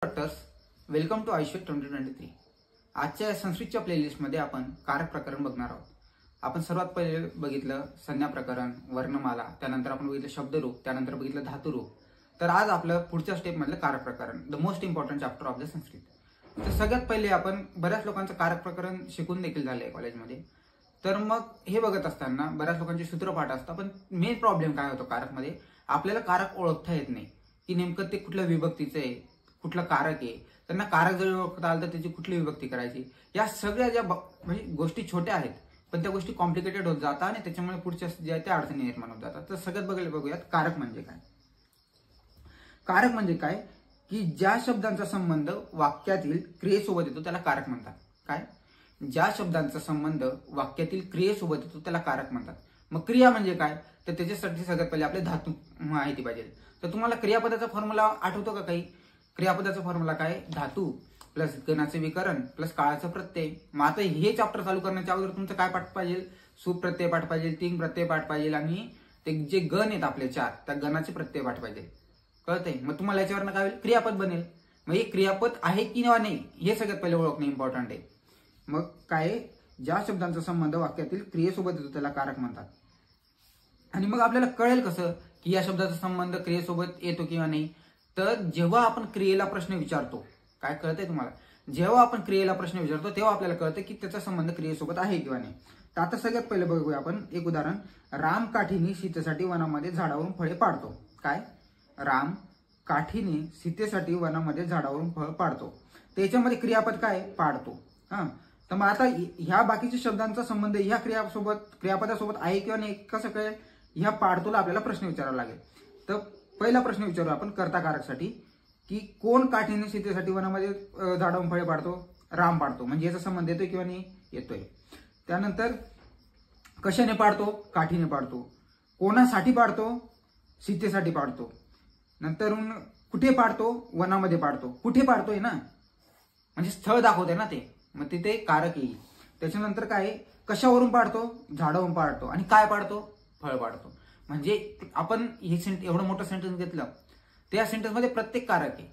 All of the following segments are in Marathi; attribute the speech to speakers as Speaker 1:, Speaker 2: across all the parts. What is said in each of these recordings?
Speaker 1: डॉक्टर्स, वेलकम टू आयुष्य 2023। आजच्या संस्कृतच्या प्लेलिस्टमध्ये आपण कारक प्रकरण बघणार आहोत। आपण सर्वात पहिले बघितलं संज्ञा प्रकरण, वर्णमाला, त्यानंतर आपण बघितलं शब्दरूप, त्यानंतर बघितलं धातुरूप। तर आज आपलं पुढच्या स्टेप मधलं कारक प्रकरण, the most important chapter of the Sanskrit. तर सगळ्यात पहिले आपण बऱ्याच लोकांचं कारक प्रकरण शिकून देखील झालंय कॉलेजमध्ये। तर मग हे बघत असताना बऱ्याच लोकांचे सूत्रपाठ असतात, पण मेन प्रॉब्लेम काय होतो कारकमध्ये, आपल्याला कारक ओळखता येत नाही की नेमकं ते कुठल्या विभक्तीचं आहे, कुठलं कारक आहे। त्यांना कारक जरी ओळखता आलं तर त्याची कुठली विभक्ती करायची, या सगळ्या ज्या म्हणजे गोष्टी छोट्या आहेत पण त्या गोष्टी कॉम्प्लिकेटेड होत जातात आणि त्याच्यामुळे पुढच्या ज्या त्या अडचणी निर्माण होत जातात। तर सगळ्यात बघूयात कारक म्हणजे काय। कारक म्हणजे काय की ज्या शब्दांचा संबंध वाक्यातील क्रियेसोबत येतो त्याला कारक म्हणतात। काय? ज्या शब्दांचा संबंध वाक्यातील क्रियेसोबत येतो त्याला कारक म्हणतात। मग क्रिया म्हणजे काय, तर त्याच्यासाठी सगळ्यात पहिले आपले धातू माहिती पाहिजे। तर तुम्हाला क्रियापदाचा फॉर्म्युला आठवतो का काही? क्रियापदाचा फॉर्म्युला काय? धातू प्लस गणाचे विकरण प्लस काळाचा प्रत्यय। मग आता हे चॅप्टर चालू करण्याच्या अगोदर तुमचं काय पाठ पाहिजे? सुप्रत्यय पाठ पाहिजे, तीन प्रत्यय पाठ पाहिजे आणि ते जे गण आहेत आपले चार, त्या गणाचे प्रत्यय पाठ पाहिजे। कळतंय? मग तुम्हाला याच्यावरनं काय होईल? क्रियापद बनेल। मग हे क्रियापद आहे किंवा नाही हे सगळ्यात पहिले ओळखणे इम्पॉर्टंट आहे। मग काय? ज्या शब्दांचा संबंध वाक्यातील क्रियेसोबत येतो त्याला कारक म्हणतात। आणि मग आपल्याला कळेल कसं की या शब्दाचा संबंध क्रियेसोबत येतो किंवा नाही? तर जेव्हा आपण क्रियेला प्रश्न विचारतो, काय कळतंय तुम्हाला? जेव्हा आपण क्रियेला प्रश्न विचारतो तेव्हा आपल्याला कळतं की त्याचा संबंध क्रियेसोबत आहे किंवा नाही। तर आता सगळ्यात पहिले बघूया आपण एक उदाहरण। राम काठीने सीतेसाठी वनामध्ये झाडावरून फळे पाडतो। काय? राम काठीने सीतेसाठी वनामध्ये झाडावरून फळ पाडतो। त्याच्यामध्ये क्रियापद काय? पाडतो। तर मग आता ह्या बाकीच्या शब्दांचा संबंध ह्या क्रियापदासोबत आहे किंवा नाही कसं कळेल? ह्या पाडतोला आपल्याला प्रश्न विचारावा लागेल। तर पहिला प्रश्न विचारू आपण कर्ता कारकसाठी की कोण काठीने सीतेसाठी वनामध्ये झाडावरून फळे पाडतो? राम पाडतो। म्हणजे याचा संबंध येतोय किंवा नाही? येतोय। त्यानंतर कशाने पाडतो? काठीने पाडतो। कोणासाठी पाडतो? सीतेसाठी पाडतो। नंतर कुठे पाडतो? वनामध्ये पाडतो। कुठे पाडतोय ना, म्हणजे स्थळ दाखवते ना ते, मग तिथे कारक येईल। त्याच्यानंतर काय? कशावरून पाडतो? झाडावरून पाडतो। आणि काय पाडतो? फळ पाडतो। म्हणजे आपण हे एवढं मोठं सेंटेन्स घेतलं, त्या सेंटेन्स मध्ये प्रत्येक कारक आहे।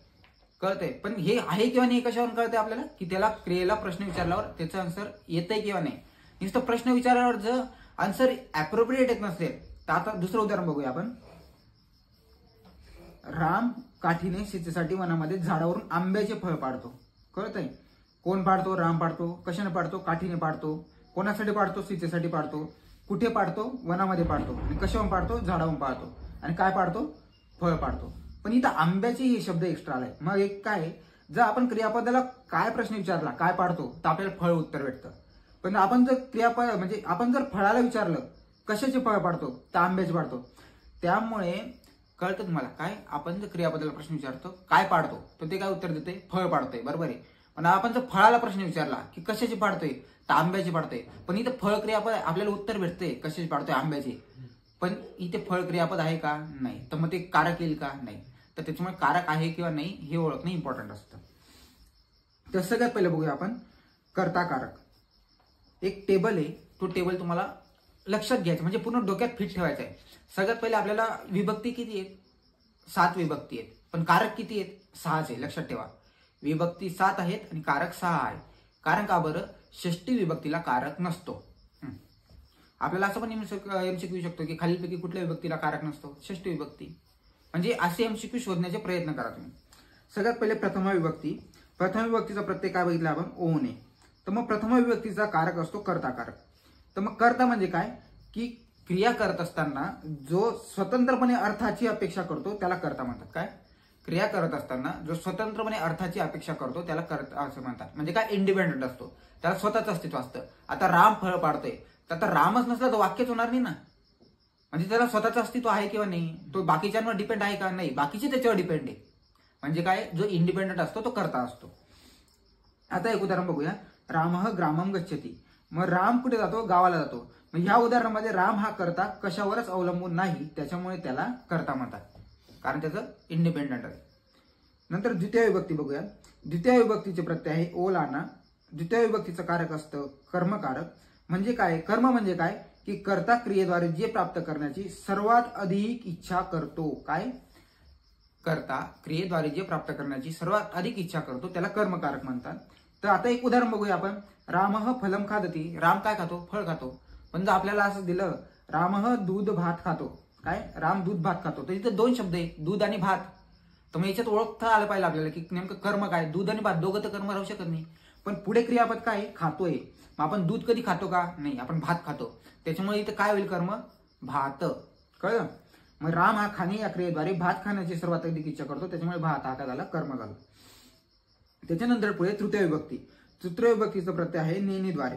Speaker 1: कळतंय? पण हे आहे किंवा नाही कशावरून कळतंय आपल्याला? की त्याला क्रियेला प्रश्न विचारल्यावर त्याचं आन्सर येतंय किंवा नाही। नुसतं प्रश्न विचारल्यावर जर आन्सर अप्रोप्रिएट येत नसेल तर आता दुसरं उदाहरण बघूया आपण। राम काठीने सीतेसाठी वनामध्ये झाडावरून आंब्याचे फळ पाडतो। कळतंय? कोण पाडतो? राम पाडतो। कशाने पाडतो? काठीने पाडतो। कोणासाठी पाडतो? सीतेसाठी पाडतो। कुठे पाडतो? वनामध्ये पाडतो। आणि कशावरून पाडतो? झाडावरून पाडतो। आणि काय पाडतो? फळ पाडतो। पण इथं आंब्याचे हे शब्द एक्स्ट्रा आलाय। मग एक काय, जर आपण क्रियापदाला काय प्रश्न विचारला, काय पाडतो, तर आपल्याला फळ उत्तर भेटतं। पण आपण जर क्रियापद म्हणजे आपण जर फळाला विचारलं कशाचे फळ पाडतो, तर आंब्याचे पाडतो। त्यामुळे कळतं तुम्हाला काय, आपण जर क्रियापदाला प्रश्न विचारतो काय पाडतो, तर ते काय उत्तर देते? फळ पाडतोय। बरोबर आहे। पण आपण जर फळाला प्रश्न विचारला की कशाचे पाडतोय, तर आंब्याचे पाडतोय। पण इथं फळ क्रियापद आपल्याला उत्तर भेटते कशाचे पाडतोय? आंब्याचे। पण इथे फळ क्रियापद आहे का? नाही। तर मग ते कारक येईल का? नाही। तर त्याच्यामुळे कारक आहे किंवा नाही हे ओळखणे इम्पॉर्टंट असतं। तर सगळ्यात पहिले बघूया आपण कर्ता कारक। एक टेबल आहे, तो टेबल तुम्हाला लक्षात घ्यायचा, म्हणजे पूर्ण डोक्यात फिट ठेवायचा आहे। सगळ्यात पहिले आपल्याला विभक्ती किती आहेत? 7 विभक्ती आहेत। पण कारक किती आहेत? 6 आहे। लक्षात ठेवा, विभक्ती 7 आहेत आणि कारक 6 आहे। कारण का बरं? षष्टी विभक्तीला कारक नसतो। आपल्याला असं पण एमसीक्यू येऊ शकतो की खालीलपैकी कुठल्या विभक्तीला कारक नसतो? षष्टी विभक्ती। म्हणजे असे एमसीक्यू शोधण्याचे प्रयत्न करा तुम्ही। सगळ्यात पहिले प्रथमा विभक्ती। प्रथम विभक्तीचा प्रत्यय काय बघितला आपण? ओने। तर मग प्रथमा विभक्तीचा कारक असतो कर्ता कारक। तर मग कर्ता म्हणजे काय की क्रिया करत असताना जो स्वतंत्रपणे अर्थाची अपेक्षा करतो त्याला कर्ता म्हणतात। काय? क्रिया करत असताना जो स्वतंत्रपणे अर्थाची अपेक्षा करतो त्याला कर्ता असं म्हणतात। म्हणजे काय? इंडिपेंडेंट असतो, त्याला स्वतःच अस्तित्व असतं। आता राम फळ पाडतोय, तर आता रामच नसला तर वाक्यच होणार नाही ना। म्हणजे त्याला स्वतःचं अस्तित्व आहे किंवा नाही, तो बाकीच्यांवर डिपेंड आहे का? नाही, बाकीचे त्याच्यावर डिपेंड आहे। म्हणजे काय? जो इंडिपेंडेंट असतो तो कर्ता असतो। आता एक उदाहरण बघूया। रामः ग्रामम गच्छति। मग राम कुठे जातो? गावाला जातो। मग ह्या उदाहरणामध्ये राम हा कर्ता कशावरच अवलंबून नाही, त्याच्यामुळे त्याला कर्ता म्हणतात, कारण त्याचं इंडिपेंडेंट आहे। नंतर द्वितीय विभक्ती बघूया। द्वितीय विभक्तीचे प्रत्यय आहे ओलाना। द्वितीय विभक्तीचं कारक असतं कर्मकारक। म्हणजे काय? कर्म म्हणजे काय की कर्ता क्रियेद्वारे जे प्राप्त करण्याची सर्वात अधिक इच्छा करतो। काय? करता क्रियेद्वारे जे प्राप्त करण्याची सर्वात अधिक इच्छा करतो त्याला कर्मकारक म्हणतात. तर आता एक उदाहरण बघूया आपण. रामः फलम खादती. राम काय खातो? फळ खातो. पण जर आपल्याला असं दिलं रामः दूध भात खातो, काय राम दूध भात खातो, तर इथे दोन शब्द आहे, दूध आणि भात. तर मग याच्यात ओळखता आलं पाहिजे आपल्याला की नेमकं कर्म काय. दूध आणि भात दोघं तर कर्म राहू शकत नाही. पण पुढे क्रियापद काय? खातोय. मग आपण दूध कधी खातो का? नाही, आपण भात खातो. त्याच्यामुळे इथे काय होईल? कर्म भात. कळलं? मग राम हा खाणे या क्रियेद्वारे भात खाण्याची सर्वात अधिक इच्छा करतो, त्याच्यामुळे भात हा काय झाला? कर्म झाला. त्याच्यानंतर पुढे तृतीय विभक्ती. तृतीय विभक्तीचं प्रत्यय आहे नेनेद्वारे.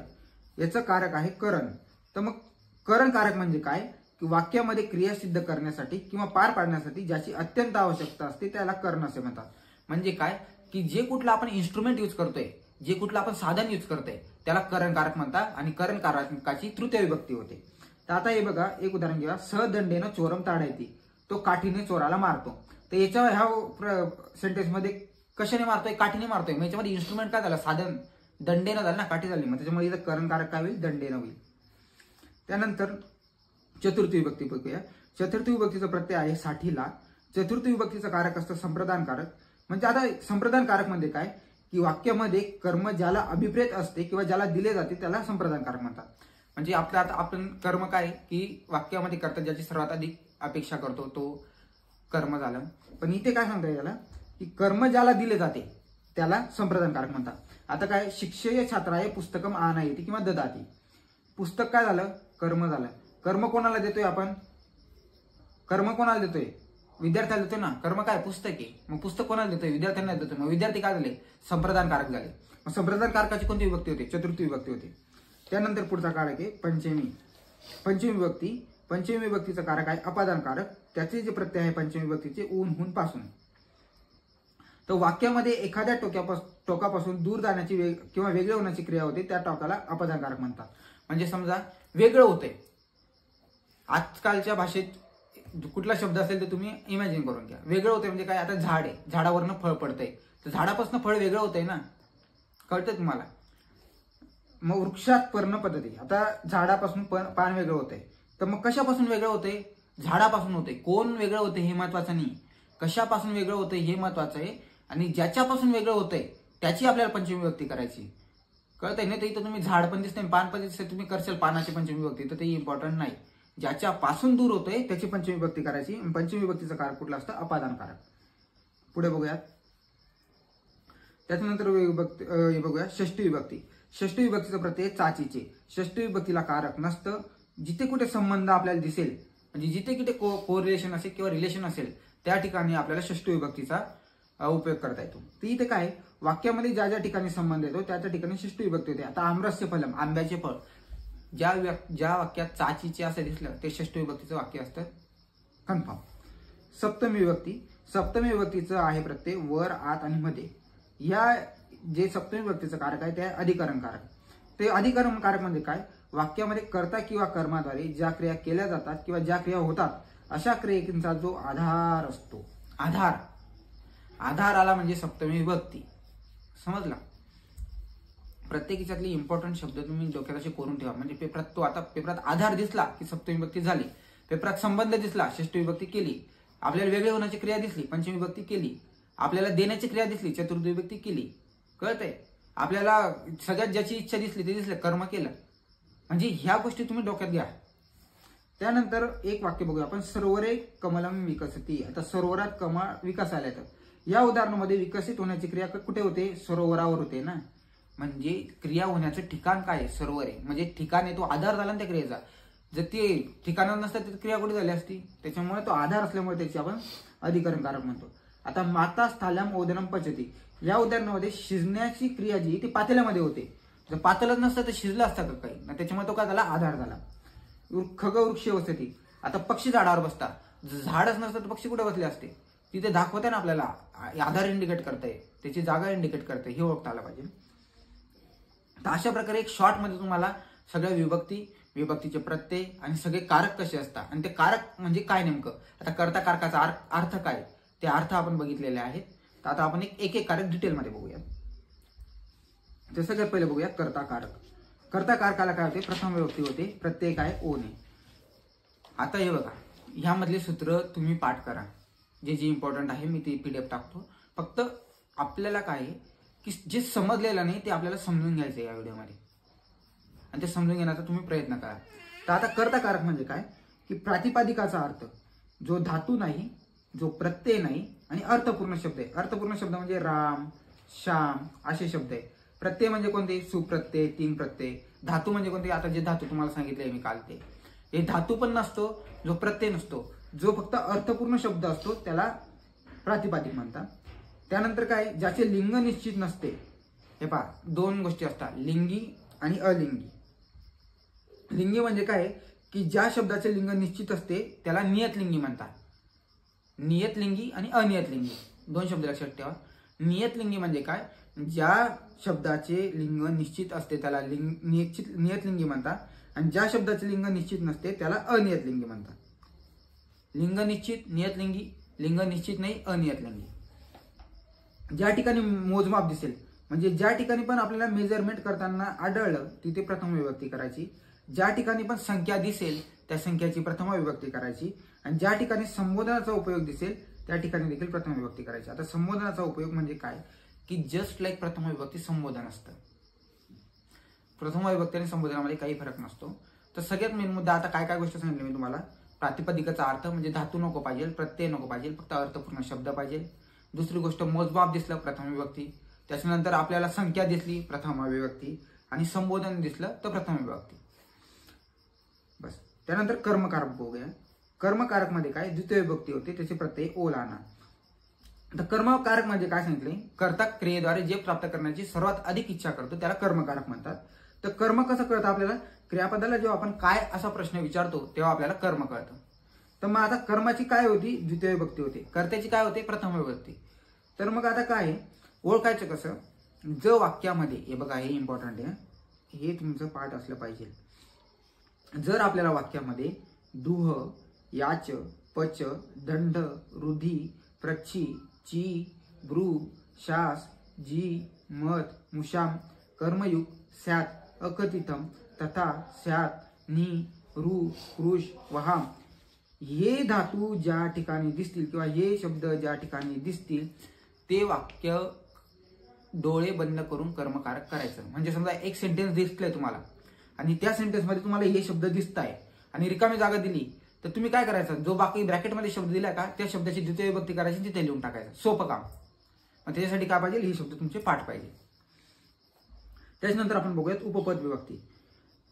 Speaker 1: याचं कारक आहे करण. तर मग करण कारक म्हणजे काय? की वाक्यामध्ये क्रिया सिद्ध करण्यासाठी किंवा पार पाडण्यासाठी ज्याची अत्यंत आवश्यकता असते त्याला करण असे म्हणतात. म्हणजे काय? की जे कुठलं आपण इन्स्ट्रुमेंट यूज करतोय, जे कुठलं आपण साधन यूज करतोय त्याला करण कारक म्हणतात आणि करण कारकाची तृतीय विभक्ती होते. तर आता हे बघा, एक उदाहरण घेऊया. सहदंडेनं चोरम ताडायती. तो काठीने चोराला मारतो. तर याच्या ह्या सेंटेन्समध्ये कशाने मारतोय? काठीने मारतोय. मग याच्यामध्ये इन्स्ट्रुमेंट काय झालं? साधन. दंडेनं झालं ना, काठी झाली. मग त्याच्यामुळे इथं करण कारक काय होईल? दंडेनं होईल. त्यानंतर चतुर्थी विभक्ती बघूया. चतुर्थी विभक्तीचा प्रत्यय आहे साठीला. चतुर्थी विभक्तीचं कारक असतं संप्रदान कारक. म्हणजे आता संप्रदान कारक म्हणजे काय? की वाक्यामध्ये कर्म ज्याला अभिप्रेत असते किंवा ज्याला दिले जाते त्याला संप्रदान कारक म्हणतात. म्हणजे आपल्या आता आपण कर्म काय की वाक्यामध्ये करता ज्याची सर्वात अधिक अपेक्षा करतो तो कर्म झालं. पण इथे काय सांगता याला? की कर्म ज्याला दिले जाते त्याला संप्रदान कारक म्हणतात. आता काय? शिक्षेय छात्राय पुस्तकम आनयति किंवा ददाती. पुस्तक काय झालं? कर्म झालं. कर्म कोणाला देतोय आपण? कर्म कोणाला देतोय? विद्यार्थ्याला देतोय ना. कर्म काय? पुस्तक आहे. मग पुस्तक कोणाला देतोय? विद्यार्थ्यांना देतोय. मग विद्यार्थी काय झाले? संप्रदान कारक झाले. मग संप्रदान कारकाची कोणती विभक्ती होते? चतुर्थी विभक्ती होते. त्यानंतर पुढचा कारक आहे पंचमी. पंचमी विभक्ती. पंचमी विभक्तीचा कारक आहे अपादान कारक. त्याचे जे प्रत्यय आहे पंचमी विभक्तीचे ऊन हुन पासून. तर वाक्यामध्ये एखाद्या टोकापासून दूर जाण्याची किंवा वेगळे होण्याची क्रिया होते त्या टोकाला अपादान कारक म्हणतात. म्हणजे समजा वेगळं होतंय. आजकालच्या भाषेत कुठला शब्द असेल तर तुम्ही इमॅजिन करून घ्या. वेगळं होतंय म्हणजे काय? आता झाड आहे, झाडावरनं फळ पडतंय, तर झाडापासून फळ वेगळं होतंय ना. कळतंय तुम्हाला? मग वृक्षात पर्ण पद्धती. आता झाडापासून पान वेगळं होतंय. तर मग कशापासून वेगळं होतंय? झाडापासून होतंय. कोण वेगळं होतंय हे महत्वाचं नाही, कशापासून वेगळं होतंय हे महत्वाचं आहे. आणि ज्याच्यापासून वेगळं होतंय त्याची आपल्याला पंचमी विभक्ती करायची. कळतंय ना? तर इथं तुम्ही झाड पण दिसतंय, पान पण दिसतंय, तुम्ही करशाल पानाची पंचमी विभक्ती, तर ते इम्पॉर्टंट नाही. ज्याच्यापासून दूर होतोय त्याची पंचमी विभक्ती करायची. पंचमी विभक्तीचं कारक कुठलं असतं? अपादान कारक. पुढे बघूयात. त्याच्यानंतर बघूया षष्ठी विभक्ती. षष्ठी विभक्तीचा प्रत्यय चाचीचे. षष्ठी विभक्तीला कारक नसतं. जिथे कुठे संबंध आपल्याला दिसेल, म्हणजे जिथे कुठे कोरिलेशन असेल किंवा रिलेशन असेल त्या ठिकाणी आपल्याला षष्ठी विभक्तीचा उपयोग करता येतो. तर इथे काय? वाक्यामध्ये ज्या ज्या ठिकाणी संबंध येतो त्या त्या ठिकाणी षष्ठी विभक्ती होते. आता आम्रस्य फलम, आंब्याचे फळ. ज्या वाक्यात चाचीचे असं दिसलं ते षष्ठी विभक्तीचं वाक्य असतं कन्फर्म. सप्तमी विभक्ती. सप्तमी विभक्तीचं आहे प्रत्यय वर, आत आणि मध्ये. या जे सप्तमी विभक्तीचं कारक आहे ते अधिकरण कारक. ते अधिकरण कारक म्हणजे काय? वाक्यामध्ये कर्ता किंवा कर्माद्वारे ज्या क्रिया केल्या जातात किंवा ज्या क्रिया होतात अशा क्रियेचा जो आधार असतो, आधार आला म्हणजे सप्तमी विभक्ती. समजला? प्रत्येक याच्यातली इम्पॉर्टंट शब्द तुम्ही डोक्यात असे करून ठेवा. म्हणजे पेपरात आधार दिसला की सप्तमी विभक्ती झाली, पेपरात संबंध दिसला षष्ठी विभक्ती केली, आपल्याला वेगळे होण्याची क्रिया दिसली पंचमी विभक्ती केली, आपल्याला देण्याची क्रिया दिसली चतुर्थी विभक्ती केली. कळतंय? आपल्याला सगळ्यात ज्याची इच्छा दिसली ते दिसलं कर्म केलं. म्हणजे ह्या गोष्टी तुम्ही डोक्यात घ्या. त्यानंतर एक वाक्य बघूया आपण. सरोवरे कमलम विकसती. आता सरोवरात कमळ विकासाला येतं. या उदाहरणामध्ये विकसित होण्याची क्रिया कुठे होते? सरोवरावर होते ना. म्हणजे क्रिया होण्याचं ठिकाण काय आहे? सरोवर आहे. म्हणजे ठिकाण आहे, तो आधार झाला ना त्या क्रियेचा. जर ते ठिकाण नसतं तर क्रिया कुठे झाली असती? त्याच्यामुळे तो आधार असल्यामुळे त्याची आपण अधिकरण कारक म्हणतो. आता माता स्थाल्याम ओदनम पचती. या उदाहरणामध्ये शिजण्याची क्रिया जी ती पातेल्यामध्ये होते. जर पातेलच नसतं तर शिजलं असतं का काही? त्याच्यामुळे तो काय झाला? आधार झाला. खगवृक्ष वसती. आता पक्षी झाडावर बसतात. झाडच नसतं तर पक्षी कुठे बसले असते? तिथे दाखवते ना आपल्याला, आधार इंडिकेट करते, त्याची जागा इंडिकेट करते, हे ओळखता आलं पाहिजे. तर अशा प्रकारे एक शॉर्ट मध्ये तुम्हाला सगळ्या विभक्तीचे प्रत्यय आणि सगळे कारक कसे असतात आणि ते कारक म्हणजे काय नेमकं, आता कर्ता कारकाचा अर्थ काय ते अर्थ आपण बघितलेले आहेत. तर आता आपण एक एक कारक डिटेलमध्ये बघूया. तर सगळ्यात पहिले बघूया कर्ता कारक. कर्ता कारकाला काय होते? प्रथम विभक्ती होते, प्रत्यय काय? ओने. आता हे बघा, ह्यामधले सूत्र तुम्ही पाठ करा. जे जे इम्पॉर्टंट आहे मी ती PDF टाकतो. फक्त आपल्याला काय आहे की जे समजलेलं नाही ते आपल्याला समजून घ्यायचं आहे या व्हिडिओमध्ये, आणि ते समजून घेण्याचा तुम्ही प्रयत्न करा. तर आता कर्ताकारक म्हणजे काय की प्रातिपदिकाचा अर्थ जो धातू नाही, जो प्रत्यय नाही आणि अर्थपूर्ण शब्द आहे. अर्थपूर्ण शब्द म्हणजे राम, श्याम असे शब्द आहे. प्रत्यय म्हणजे कोणते? सुप्रत्यय, तीन प्रत्यय. धातू म्हणजे कोणते? आता जे धातू तुम्हाला सांगितले मी काल ते. हे धातू पण नसतो, जो प्रत्यय नसतो, जो फक्त अर्थपूर्ण शब्द असतो त्याला प्रातिपदिक म्हणतात. त्यानंतर काय? ज्याचे लिंग निश्चित नसते. हे पहा, दोन गोष्टी असतात, लिंगी आणि अलिंगी. लिंगी म्हणजे काय की ज्या शब्दाचे लिंग निश्चित असते त्याला नियतलिंगी म्हणतात. नियतलिंगी आणि अनियतलिंगी दोन शब्द लक्षात ठेवा. नियतलिंगी म्हणजे काय? ज्या शब्दाचे लिंग निश्चित असते त्याला नियतलिंगी म्हणतात, आणि ज्या शब्दाचे लिंग निश्चित नसते त्याला अनियतलिंगी म्हणतात. लिंग निश्चित नियतलिंगी, लिंग निश्चित नाही अनियतलिंगी. ज्या ठिकाणी मोजमाप दिसेल म्हणजे ज्या ठिकाणी पण आपल्याला मेजरमेंट करताना आढळलं तिथे प्रथम विभक्ती करायची. ज्या ठिकाणी पण संख्या दिसेल त्या संख्याची प्रथम विभक्ती करायची, आणि ज्या ठिकाणी संबोधनाचा उपयोग दिसेल त्या ठिकाणी देखील प्रथम विभक्ती करायची. आता संबोधनाचा उपयोग म्हणजे काय की जस्ट लाईक प्रथम विभक्ती संबोधन असतं. प्रथम विभक्ती आणि संबोधनामध्ये काही फरक नसतो. तर सगळ्यात मेन मुद्दा आता काय काय गोष्टी सांगितल्या मी तुम्हाला. प्रातिपदिकाचा अर्थ म्हणजे धातू नको पाहिजे, प्रत्यय नको पाहिजे, फक्त अर्थपूर्ण शब्द पाहिजे. दुसरी गोष्ट मोजमाप दिसलं प्रथम विभक्ती, त्याच्यानंतर आपल्याला संख्या दिसली प्रथम विभक्ती, आणि संबोधन दिसलं तर प्रथम विभक्ती. बस. त्यानंतर कर्मकारक बघूया. कर्मकारक मध्ये काय? द्वितीय विभक्ती होते, त्याचे प्रत्यय ओलाना. तर कर्मकारक म्हणजे काय सांगितले? कर्ता क्रियेद्वारे जे प्राप्त करण्याची सर्वात अधिक इच्छा करतो त्याला कर्मकारक म्हणतात. तर कर्म कसं कळतं आपल्याला? क्रियापदाला जेव्हा आपण काय असा प्रश्न विचारतो तेव्हा आपल्याला कर्म कळतं. तर मग आता कर्माची काय होती? द्वितीय विभक्ती होते. कर्त्याची काय होते? प्रथम विभक्ती. तर मग आता काय ओळखायचं कसं? ज वाक्यामध्ये, हे बघा हे इम्पॉर्टंट आहे, हे तुमचं पाठ असलं पाहिजे. जर आपल्याला वाक्यामध्ये दुह, याच, पच, दंड, रुधी, प्रच्छी, ची, ब्रू, शास, जी, मत, मुशाम, कर्मयुग, स्यात, अकथितम, तथा, स्यात, नि, रु, कृष, वहाम हे धातू ज्या ठिकाणी दिसतील किंवा हे शब्द ज्या ठिकाणी दिसतील ते वाक्य डोळे बंद करून कर्मकारक करायचं. म्हणजे समजा एक सेंटेन्स दिसतंय तुम्हाला आणि त्या सेंटेन्समध्ये तुम्हाला हे शब्द दिसत आहे आणि रिकामी जागा दिली तर तुम्ही काय करायचं? जो बाकी ब्रॅकेटमध्ये शब्द दिला का त्या शब्दाची द्वितीय विभक्ती करायची, तिथे लिहून टाकायचं. सोपं काम. मग त्याच्यासाठी काय पाहिजे? हे शब्द तुमचे पाठ पाहिजे. त्याच्यानंतर आपण बघूयात उपपद विभक्ती.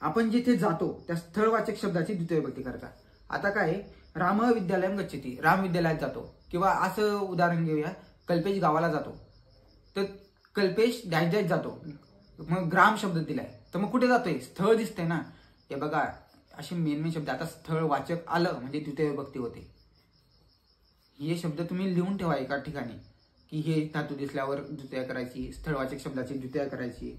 Speaker 1: आपण जिथे जातो त्या स्थळवाचक शब्दाची द्वितीय विभक्ती करतात. आता काय? राम विद्यालयम गच्छति, राम विद्यालयात जातो. किंवा असं उदाहरण घेऊया, कल्पेश गावाला जातो तर कल्पेश डॅश डॅश जातो. मग ग्राम शब्द दिलाय तर मग कुठे जातोय? स्थळ दिसतंय ना. हे बघा असे मेन शब्द. आता स्थळ वाचक आलं म्हणजे द्वितीय विभक्ती होते. हे शब्द तुम्ही लिहून ठेवा एका ठिकाणी की हे धातू दिसल्यावर द्वितीय करायची, स्थळवाचक शब्दाची द्वितीय करायची.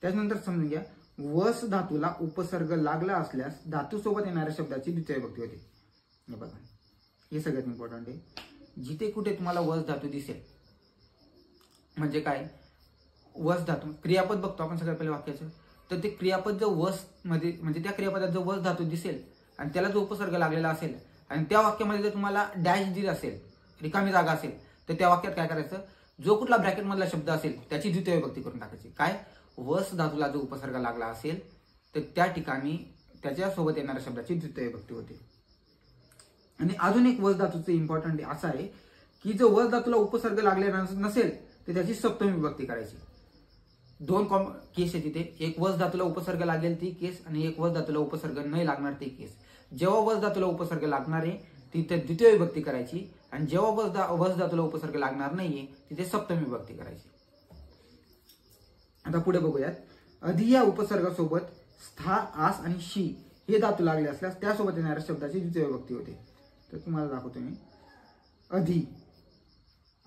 Speaker 1: त्याच्यानंतर समजून घ्या, वस धातूला उपसर्ग लागला असल्यास धातू सोबत येणाऱ्या शब्दाची द्वितीय विभक्ती होते. हे बघा हे सगळ्यात इम्पॉर्टंट आहे. जिथे कुठे तुम्हाला वस धातू दिसेल म्हणजे काय? वस धातू क्रियापद बघतो आपण सगळ्यात पहिले वाक्याचं. तर ते क्रियापद जर वस मध्ये म्हणजे त्या क्रियापदात जो वस धातू दिसेल आणि त्याला जो उपसर्ग लागलेला असेल आणि त्या वाक्यामध्ये जर तुम्हाला डॅश दिला असेल, रिकामी जागा असेल, तर त्या वाक्यात काय करायचं? जो कुठला ब्रॅकेट मधला शब्द असेल त्याची द्वितीय विभक्ती करून टाकायची. काय? वस धातूला जो उपसर्ग लागला असेल तर त्या ठिकाणी त्याच्यासोबत येणाऱ्या शब्दाची द्वितीय विभक्ती होते. आणि अजून एक वस धातूचं इम्पॉर्टंट असं आहे की जो वस धातूला उपसर्ग लागलेला नसेल तर त्याची सप्तमी विभक्ती करायची. दोन केस आहे तिथे. एक वस धातूला उपसर्ग लागेल ती केस आणि एक वस धातूला उपसर्ग नाही लागणार ती केस. जेव्हा वस धातूला उपसर्ग लागणार आहे तिथे द्वितीय विभक्ती करायची आणि जेव्हा वस धातूला उपसर्ग लागणार नाहीये तिथे सप्तमी विभक्ती करायची. आता पुढे बघूयात. अधि या उपसर्गासोबत स्था, आस आणि शी हे धातू लागले असल्यास त्यासोबत येणाऱ्या शब्दाची द्वितीय विभक्ती होते. तर तुम्हाला दाखवतो मी. अधि.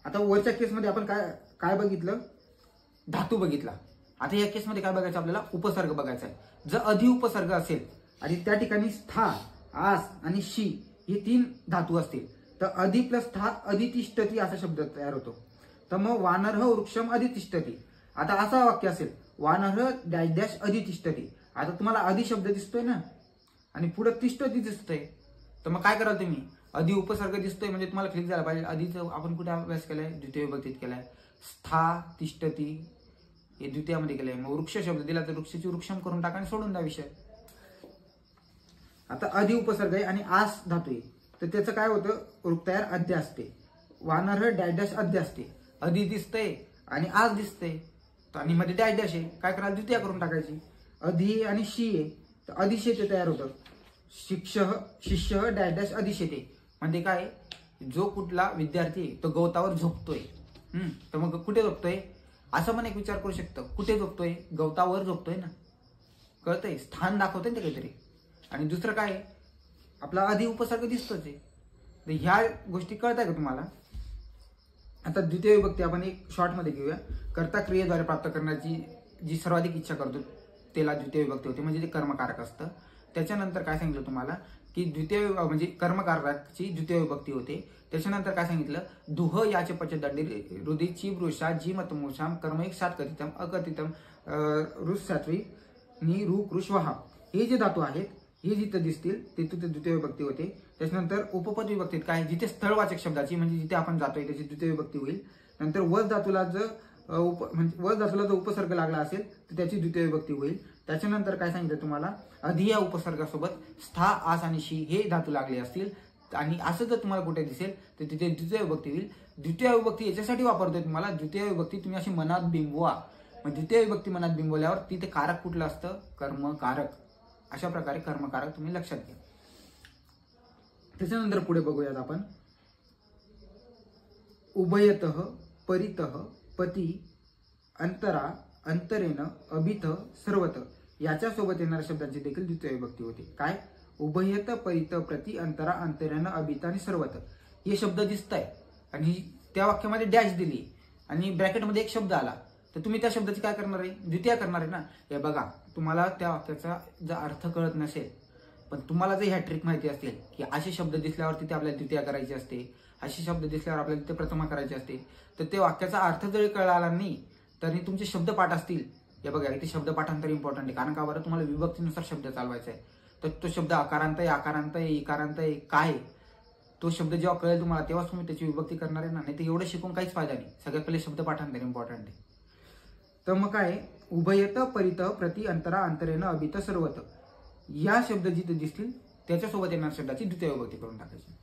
Speaker 1: आता वरच्या केसमध्ये आपण काय काय बघितलं? धातू बघितला. आता या केसमध्ये काय बघायचं आपल्याला? उपसर्ग बघायचा आहे. जर अधि उपसर्ग असेल आणि त्या ठिकाणी स्था, आस आणि शी हे तीन धातू असतील तर अधि प्लस स्था अधितिष्ठती असा शब्द तयार होतो. तर मग वानरः वृक्षम अधितिष्ठती. आता असा वाक्य असेल वानरः डॅश डॅश अधितिष्ठती. आता तुम्हाला अधि शब्द दिसतोय ना आणि पुढे तिष्ठती दिसतोय तर मग काय कराल तुम्ही? अधि उपसर्ग दिसतोय म्हणजे तुम्हाला क्लिक झाला पाहिजे. अधिचं आपण कुठे अभ्यास केलाय? द्वितीय विभक्तीत केलाय. स्था तिष्ठती हे द्वितीयामध्ये केलंय. मग वृक्ष शब्द दिला तर वृक्षाची वृक्षम करून टाका आणि सोडून द्या विषय. आता अधि उपसर्ग आहे आणि आस धातू आहे तर त्याचं काय होतं? रूप तयार अद्य असते. वानर डॅश डॅश अद्य असते. अधि दिसतंय आणि आज दिसतंय आणि मध्ये डॅश डॅश आहे. काय करायला? द्वितीया करून टाकायची. अधि आणि शी आहे तर अधिशेते तयार होतं. शिष्य डॅश डॅश अधिशेते म्हणजे काय? जो कुठला विद्यार्थी आहे तो गवतावर झोपतोय. तर मग कुठे झोपतोय असं पण एक विचार करू शकतं. कुठे झोपतोय? गवतावर झोपतोय ना. कळतंय? स्थान दाखवतंय ना काहीतरी. आणि दुसरं काय? आपला अधि उपसर्ग दिसतोच आहे. तर ह्या गोष्टी कळताय का तुम्हाला? आता द्वितीय विभक्ती आपण एक शॉर्टमध्ये घेऊया. कर्ता क्रियेद्वारे प्राप्त करण्याची जी सर्वाधिक इच्छा करतो त्याला द्वितीय विभक्ती होते म्हणजे ते कर्मकारक असतं. त्याच्यानंतर काय सांगितलं तुम्हाला की द्वितीय म्हणजे कर्मकारकाची द्वितीय विभक्ती होते. त्याच्यानंतर काय सांगितलं? दुह याचे पचदंडी रुदिची वृषा जी मतमुषाम कर्म एक सात कथितम अकथितम रुसात्वी नि रु कृष्वहा हे जे धातू आहेत हे जिथे दिसतील तिथे द्वितीय विभक्ती होते. त्याच्यानंतर उपपद विभक्तीत काय? जिथे स्थळवाचक शब्दाची म्हणजे जिथे आपण जातोय त्याची द्वितीय विभक्ती होईल. नंतर वज धातूला जो उपसर्ग लागला असेल तर त्याची द्वितीय विभक्ती होईल. त्याच्यानंतर काय सांगितलं तुम्हाला? अधि या उपसर्गासोबत स्था आस आणि शी हे धातू लागले असतील आणि असं जर तुम्हाला कुठे दिसेल तर तिथे द्वितीय विभक्ती होईल. द्वितीय विभक्ती याच्यासाठी वापरतोय तुम्हाला. द्वितीय विभक्ती तुम्ही अशी मनात बिंबवा. मग द्वितीय विभक्ती मनात बिंबवल्यावर तिथे कारक कुठलं असतं? कर्मकारक. अशा प्रकारे कर्मकारक तुम्ही लक्षात घ्या. त्याच्यानंतर पुढे बघूयात आपण. उभयतः परितः पती अंतरा अंतरेन अभित सर्वत याच्या सोबत येणाऱ्या शब्दांची देखील द्वितीय विभक्ती होते. काय? उभयत परित प्रति अंतरा अंतरेन अभित आणि सर्वत हे शब्द दिसत आहे आणि त्या वाक्यामध्ये डॅश दिली आणि ब्रॅकेटमध्ये एक शब्द आला तर तुम्ही त्या शब्दाची काय करणार आहे? द्वितीय करणार आहे ना. हे बघा, तुम्हाला त्या वाक्याचा जर अर्थ कळत नसेल पण तुम्हाला जर ह्या ट्रिक माहिती असतील की असे शब्द दिसल्यावर तिथे आपल्याला द्वितीय करायची असते, असे शब्द दिसल्यावर आपल्याला तिथे प्रथमा करायची असते, तर ते वाक्याचा अर्थ जरी कळाला नाही तरी तुमचे शब्दपाठ असतील. हे बघा, इथे शब्दपाठांतर इम्पॉर्टंट आहे. कारण का बरं? तुम्हाला विभक्तीनुसार शब्द चालवायचा आहे. तर तो शब्द अकारांत आहे, आकारांत आहे, इकारांत आहे, काय तो शब्द जेव्हा कळेल तुम्हाला तेव्हाच तुम्ही त्याची विभक्ती करणार आहे ना. नाही तर एवढं शिकून काहीच फायदा नाही. सगळ्यात पहिले शब्दपाठांतर इम्पॉर्टंट आहे. तर मग काय? उभयत परित प्रति अंतरा अंतरेन अभित सर्वत या शब्द जिथे दिसतील त्याच्यासोबत येणार शब्दाची द्वितीय विभक्ती करून टाकायची.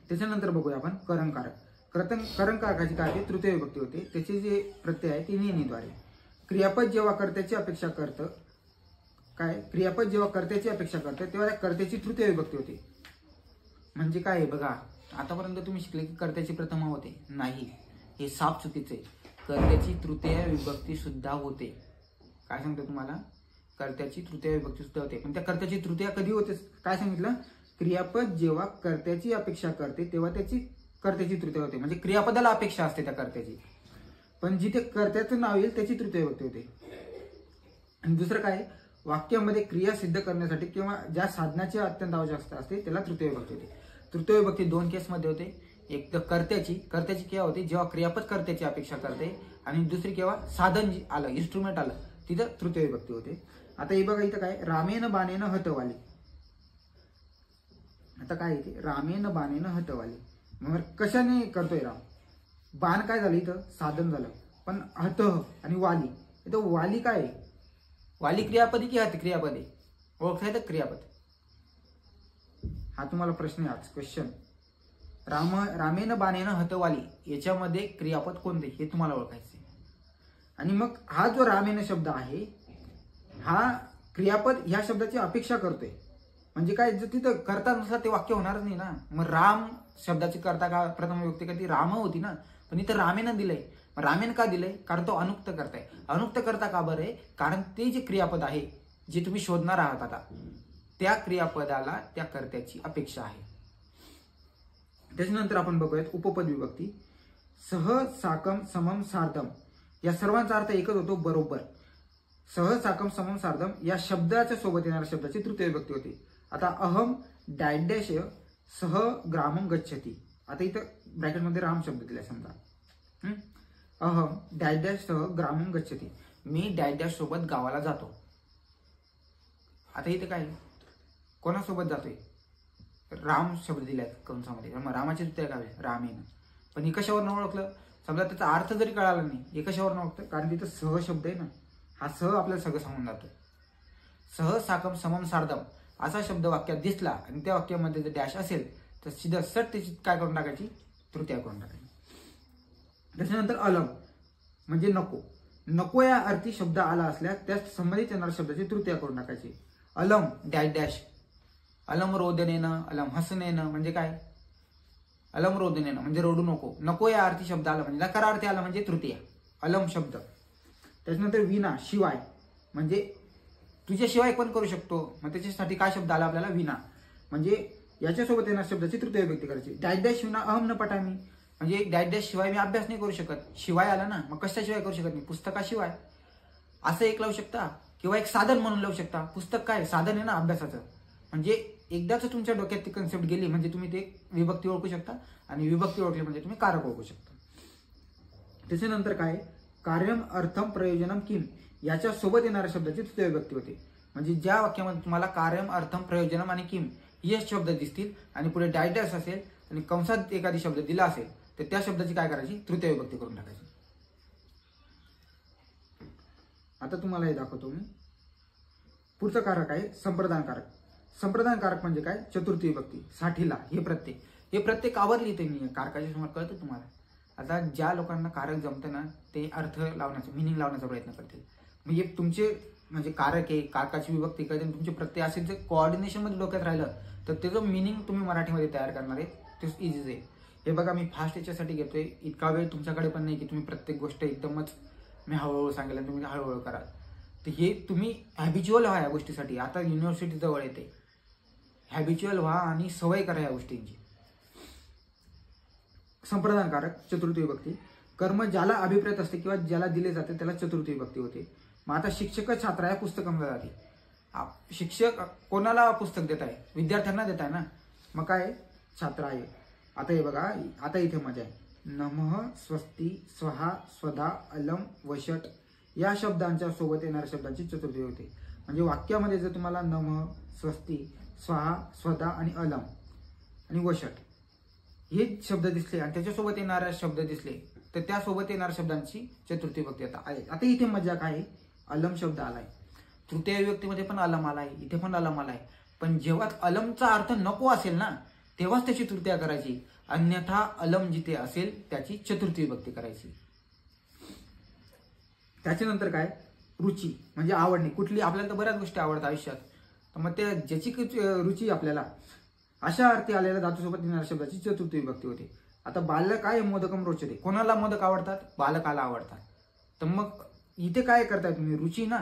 Speaker 1: त्याच्यानंतर बघूया आपण करंकारक. करंकारकाची काय? तृतीय विभक्ती होते. त्याचे जे प्रत्यय आहे ते नेणीद्वारे. क्रियापद जेव्हा कर्त्याची अपेक्षा करतं काय? क्रियापद जेव्हा कर्त्याची अपेक्षा करतं तेव्हा त्या कर्त्याची तृतीय विभक्ती होते. म्हणजे काय आहे बघा, आतापर्यंत तुम्ही शिकले की कर्त्याची प्रथमा होते. नाही, हे साफ चुकीचे. कर्त्याची तृतीय विभक्ती सुद्धा होते. काय सांगतो तुम्हाला? कर्त्याची तृतीय विभक्ती सुद्धा होते. पण त्या कर्त्याची तृतीय कधी होते? काय सांगितलं? क्रियापद जेव्हा कर्त्याची अपेक्षा करते तेव्हा त्याची कर्त्याची तृतीय होते. म्हणजे क्रियापदाला अपेक्षा असते त्या कर्त्याची, पण जिथे कर्त्याचं नाव येईल त्याची तृतीय विभक्ती होते. आणि दुसरं काय? वाक्यामध्ये क्रिया सिद्ध करण्यासाठी किंवा ज्या साधनाची अत्यंत आवश्यकता असते त्याला तृतीय विभक्ती होते. तृतीय विभक्ती दोन केसमध्ये होते. एक तर कर्त्याची केव्हा होते? जेव्हा क्रियापद कर्त्याची अपेक्षा करते. आणि दुसरी केव्हा? साधन आलं, इन्स्ट्रुमेंट आलं, तिथं तृतीय विभक्ती होते. आता हे बघा, इथं काय? रामेन बाणेन हतवाली. आता काय येते? रामेन बाणेन हतवाली. मग कशाने करतोय राम? बाण काय झालं? इथं साधन झालं. पण हत आणि वाली, इथं वाली काय आहे? वाली क्रियापदी की हत क्रियापदी? ओळखायचं क्रियापद. हा तुम्हाला प्रश्न आहे आज, क्वेश्चन. रामेन बाणेन हतवाली याच्यामध्ये क्रियापद कोणते हे तुम्हाला ओळखायचे. आणि मग हा जो रामेन शब्द आहे हा क्रियापद ह्या शब्दाची अपेक्षा करतोय. म्हणजे काय? जर तिथं करता नसला ते वाक्य होणारच नाही ना. मग राम शब्दाची करता का प्रथम विभक्ती कधी राम होती ना, पण इथं रामेन दिलंय. रामेन का दिलंय? कारण तो अनुक्त करताय. अनुक्त करता का बरं आहे? कारण ते जे क्रियापद आहे जे तुम्ही शोधणार आहात आता त्या क्रियापदाला त्या कर्त्याची अपेक्षा आहे. त्याच्यानंतर आपण बघूयात उपपद विभक्ती. सह साकम समम सार्धम या सर्वांचा अर्थ एकच होतो, बरोबर. सह साकम समम सार्धम या शब्दाच्या सोबत येणाऱ्या शब्दाची तृतीय विभक्ती होती. आता अहम डॅश सह ग्रामम गच्छति. आता इथं ब्रॅकेटमध्ये राम शब्द दिलाय समजा. अहम डॅश सह ग्रामम गच्छति, मी डॅश सोबत गावाला जातो. आता इथं काय? कोणासोबत जातोय? राम शब्द दिलाय कंसामध्ये, मग रामाची तृतीय काय रामेन. पण हे कशावरनं ओळखलं? समजा त्याचा अर्थ जरी कळाला नाही, हे कशावरनं ओळखतं? कारण तिथं सह शब्द आहे ना, हा सह आपल्याला सगळं सांगून जातो. सह साकम समम सार्धम असा शब्द वाक्यात दिसला आणि त्या वाक्यामध्ये जर डॅश असेल तर सीधा सट त्याची काय करून टाकायची? तृतीय करून टाकायची. त्याच्यानंतर अलम म्हणजे नको. नको या अर्थी शब्द आला असल्यास त्यास संबंधित येणाऱ्या शब्दाची तृतीय करून टाकायची. अलम डॅश डॅश, अलम रोदनेनं, अलम हसनेनं म्हणजे काय? अलम रोदनेनं म्हणजे रडू नको. नको या अर्थी शब्द आला म्हणजे नकारार्थी आला म्हणजे तृतीय अलम शब्द. त्याच्यानंतर विना शिवाय म्हणजे तुझ्याशिवाय पण करू शकतो, मग त्याच्यासाठी काय शब्द आला आपल्याला? विना. म्हणजे याच्यासोबत येणार शब्दाची तृतीय विभक्ती करायची. डॅश डॅश विना अहम न पठामी म्हणजे डॅश डॅश शिवाय मी अभ्यास नाही करू शकत. शिवाय आला ना, मग कशाशिवाय करू शकत नाही? पुस्तकाशिवाय. असं एक लावू शकता किंवा एक साधन म्हणून लावू शकता. पुस्तक काय साधन आहे ना अभ्यासाचं. म्हणजे एकदाच तुमच्या डोक्यात ती कन्सेप्ट गेली म्हणजे तुम्ही ते विभक्ती ओळखू शकता आणि विभक्ती ओळखली म्हणजे तुम्ही कारक ओळखू शकता. त्याच्यानंतर काय? कार्यम अर्थम प्रयोजनम किम याच्या सोबत येणाऱ्या शब्दाची तृतीय विभक्ती होते. म्हणजे ज्या वाक्यामध्ये तुम्हाला कार्यम अर्थम प्रयोजनम आणि किम हे शब्द दिसतील आणि पुढे डॅश डॅश असेल आणि कंसात एखादी शब्द दिला असेल तर त्या शब्दाची काय करायची? तृतीय विभक्ती करून टाकायची. आता तुम्हाला हे दाखवतो मी. पुढचं कारक आहे संप्रदान कारक. संप्रदान कारक म्हणजे काय? चतुर्थी विभक्ती. साठीला हे प्रत्येक आवरली ते मी कारकाच्या समोर कळतं तुम्हाला. आता ज्या लोकांना कारक जमतं ना ते अर्थ लावण्याचा मिनिंग लावण्याचा प्रयत्न करतील. म्हणजे तुमचे म्हणजे कारक आहे, कारकाची विभक्ती कळते, तुमचे प्रत्यय असेल जे कोऑर्डिनेशन मध्ये डोक्यात राहिलं तर त्याचं मिनिंग तुम्ही मराठीमध्ये तयार करणार आहे ते इझीच आहे. हे बघा मी फास्ट याच्यासाठी घेतोय, इतका वेळ तुमच्याकडे पण नाही की तुम्ही प्रत्येक गोष्ट एकदमच मी हळूहळू सांगेल आणि तुम्ही हळूहळू कराल. तर हे तुम्ही हॅबिच्युअल व्हा या गोष्टीसाठी. आता युनिव्हर्सिटी जवळ येते, हॅबिच्युअल व्हा आणि सवय करा या गोष्टींची. संप्रदान कारक चतुर्थी विभक्ती. कर्म ज्याला अभिप्रेत असते किंवा ज्याला दिले जाते त्याला चतुर्थी विभक्ती होते. मग आता शिक्षक छात्राया पुस्तकं जाते. शिक्षक कोणाला पुस्तक देत आहे? विद्यार्थ्यांना देत आहे ना. मग काय? छात्राय. आता हे बघा, आता इथे मजा आहे. नमः, स्वस्ती, स्वहा, स्वधा, अलम, वशट या शब्दांच्या सोबत येणाऱ्या शब्दांची चतुर्थी होते. म्हणजे वाक्यामध्ये जर तुम्हाला नमः, स्वस्ती, स्वहा, स्वधा आणि अलम आणि वशट हे शब्द दिसले आणि त्याच्यासोबत येणारे शब्द दिसले तर त्यासोबत येणाऱ्या शब्दांची चतुर्थी विभक्ती आहे. आता इथे मजा काय? अलम शब्द आलाय, तृतीय विभक्तीमध्ये पण अलम आलाय, इथे पण अलम आलाय. पण जेव्हा अलमचा अर्थ नको असेल ना तेव्हाच त्याची तृतीया करायची, अन्यथा अलम जिथे असेल त्याची चतुर्थी विभक्ती करायची. त्याच्यानंतर काय? रुची म्हणजे आवडणे. कुठली आपल्याला तर बऱ्याच गोष्टी आवडतात आयुष्यात, तर मग त्या ज्याची रुची आपल्याला अशा अर्थी आलेल्या धातूसोबत येणाऱ्या शब्दाची चतुर्थी विभक्ती होते. आता बालक काय? मोदकम रोचते. कोणाला मोदक आवडतात? बालकाला आवडतात. तर मग इथे काय करताय तुम्ही? रुची ना,